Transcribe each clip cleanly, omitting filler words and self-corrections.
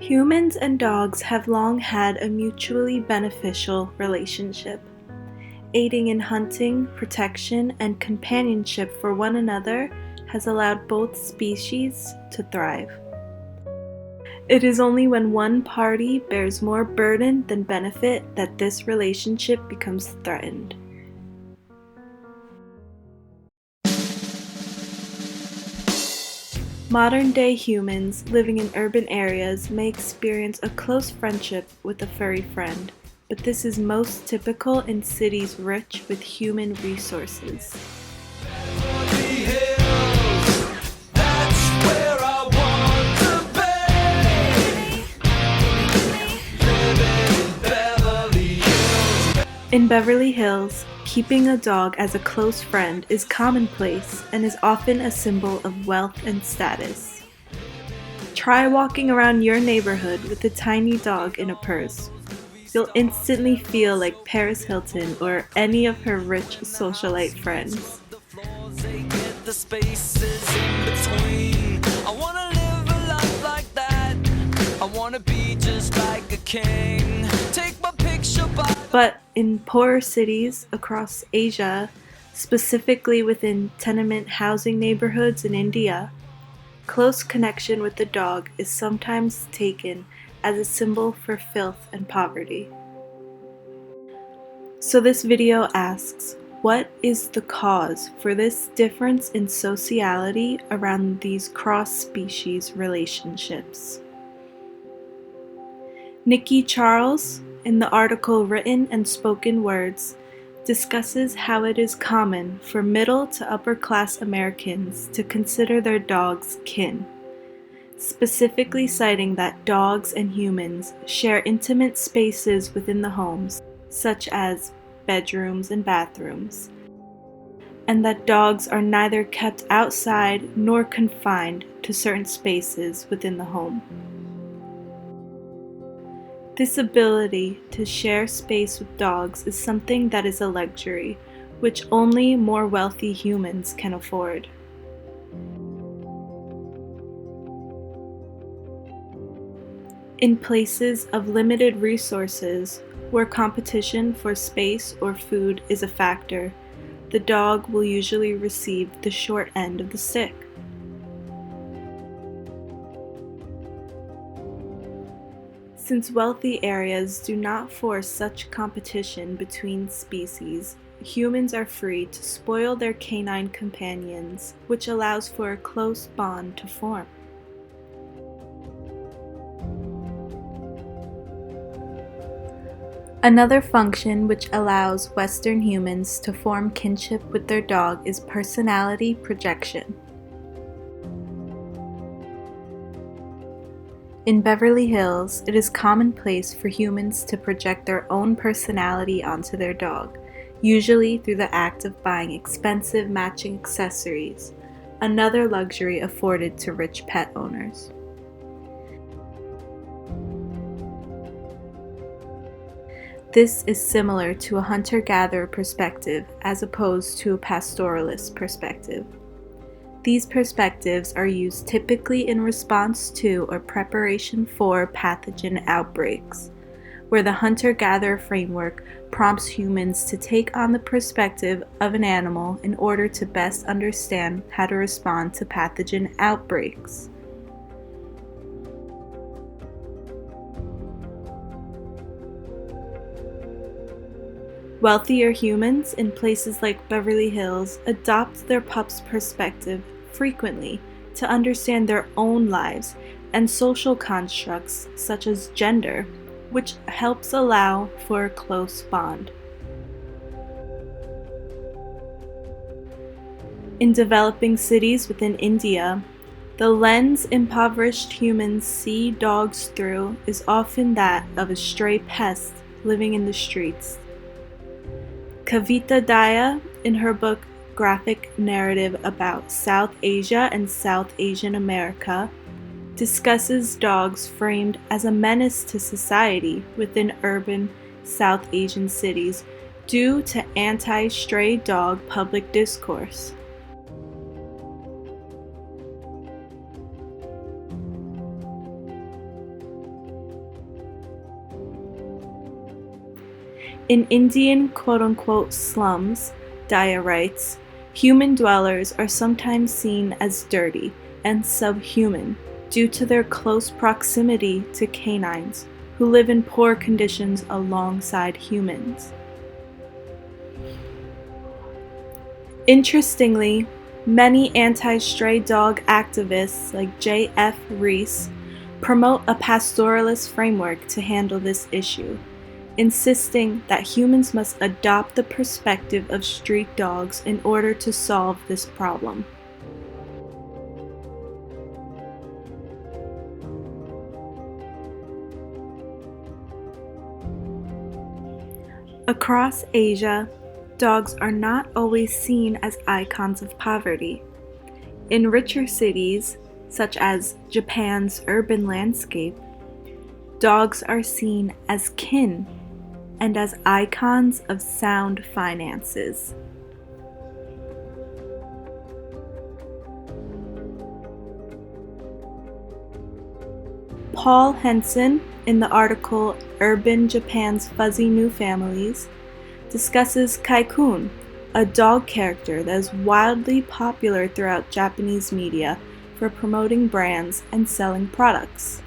Humans and dogs have long had a mutually beneficial relationship, aiding in hunting, protection, and companionship for one another has allowed both species to thrive. It is only when one party bears more burden than benefit that this relationship becomes threatened. Modern-day humans living in urban areas may experience a close friendship with a furry friend, but this is most typical in cities rich with human resources. In Beverly Hills, keeping a dog as a close friend is commonplace and is often a symbol of wealth and status. Try walking around your neighborhood with a tiny dog in a purse. You'll instantly feel like Paris Hilton or any of her rich socialite friends. But in poorer cities across Asia, specifically within tenement housing neighborhoods in India, close connection with the dog is sometimes taken as a symbol for filth and poverty. So this video asks, what is the cause for this difference in sociality around these cross-species relationships? Nikki Charles, in the article Written and Spoken Words, discusses how it is common for middle to upper class Americans to consider their dogs kin, specifically citing that dogs and humans share intimate spaces within the homes, such as bedrooms and bathrooms, and that dogs are neither kept outside nor confined to certain spaces within the home. This ability to share space with dogs is something that is a luxury, which only more wealthy humans can afford. In places of limited resources, where competition for space or food is a factor, the dog will usually receive the short end of the stick. Since wealthy areas do not force such competition between species, humans are free to spoil their canine companions, which allows for a close bond to form. Another function which allows Western humans to form kinship with their dog is personality projection. In Beverly Hills, it is commonplace for humans to project their own personality onto their dog, usually through the act of buying expensive matching accessories, another luxury afforded to rich pet owners. This is similar to a hunter-gatherer perspective as opposed to a pastoralist perspective. These perspectives are used typically in response to or preparation for pathogen outbreaks, where the hunter-gatherer framework prompts humans to take on the perspective of an animal in order to best understand how to respond to pathogen outbreaks. Wealthier humans in places like Beverly Hills adopt their pup's perspective frequently to understand their own lives and social constructs such as gender, which helps allow for a close bond. In developing cities within India, the lens impoverished humans see dogs through is often that of a stray pest living in the streets. Kavita Daya, in her book Graphic Narrative about South Asia and South Asian America, discusses dogs framed as a menace to society within urban South Asian cities due to anti-stray dog public discourse. In Indian quote-unquote slums, Daya writes, human dwellers are sometimes seen as dirty and subhuman due to their close proximity to canines, who live in poor conditions alongside humans. Interestingly, many anti-stray dog activists like J.F. Reese promote a pastoralist framework to handle this issue, insisting that humans must adopt the perspective of street dogs in order to solve this problem. Across Asia, dogs are not always seen as icons of poverty. In richer cities, such as Japan's urban landscape, dogs are seen as kin and as icons of sound finances. Paul Henson, in the article Urban Japan's Fuzzy New Families, discusses Kai-kun, a dog character that is wildly popular throughout Japanese media for promoting brands and selling products.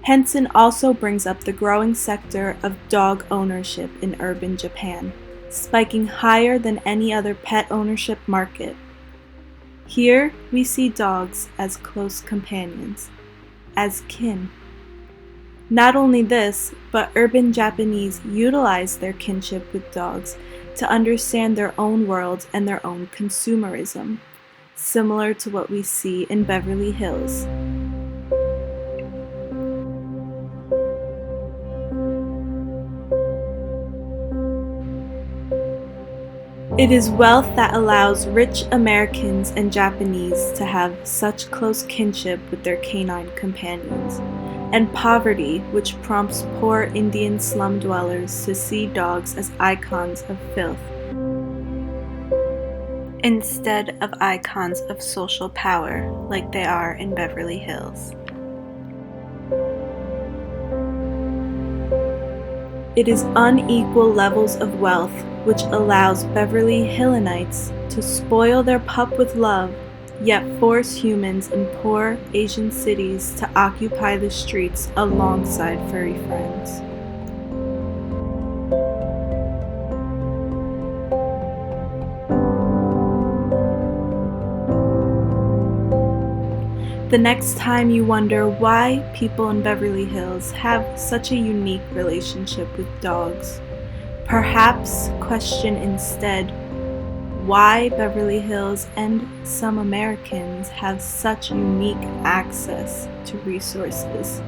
Henson also brings up the growing sector of dog ownership in urban Japan, spiking higher than any other pet ownership market. Here, we see dogs as close companions, as kin. Not only this, but urban Japanese utilize their kinship with dogs to understand their own world and their own consumerism, similar to what we see in Beverly Hills. It is wealth that allows rich Americans and Japanese to have such close kinship with their canine companions, and poverty which prompts poor Indian slum dwellers to see dogs as icons of filth instead of icons of social power like they are in Beverly Hills. It is unequal levels of wealth which allows Beverly Hillanites to spoil their pup with love, yet force humans in poor Asian cities to occupy the streets alongside furry friends. The next time you wonder why people in Beverly Hills have such a unique relationship with dogs, perhaps question instead why Beverly Hills and some Americans have such unique access to resources.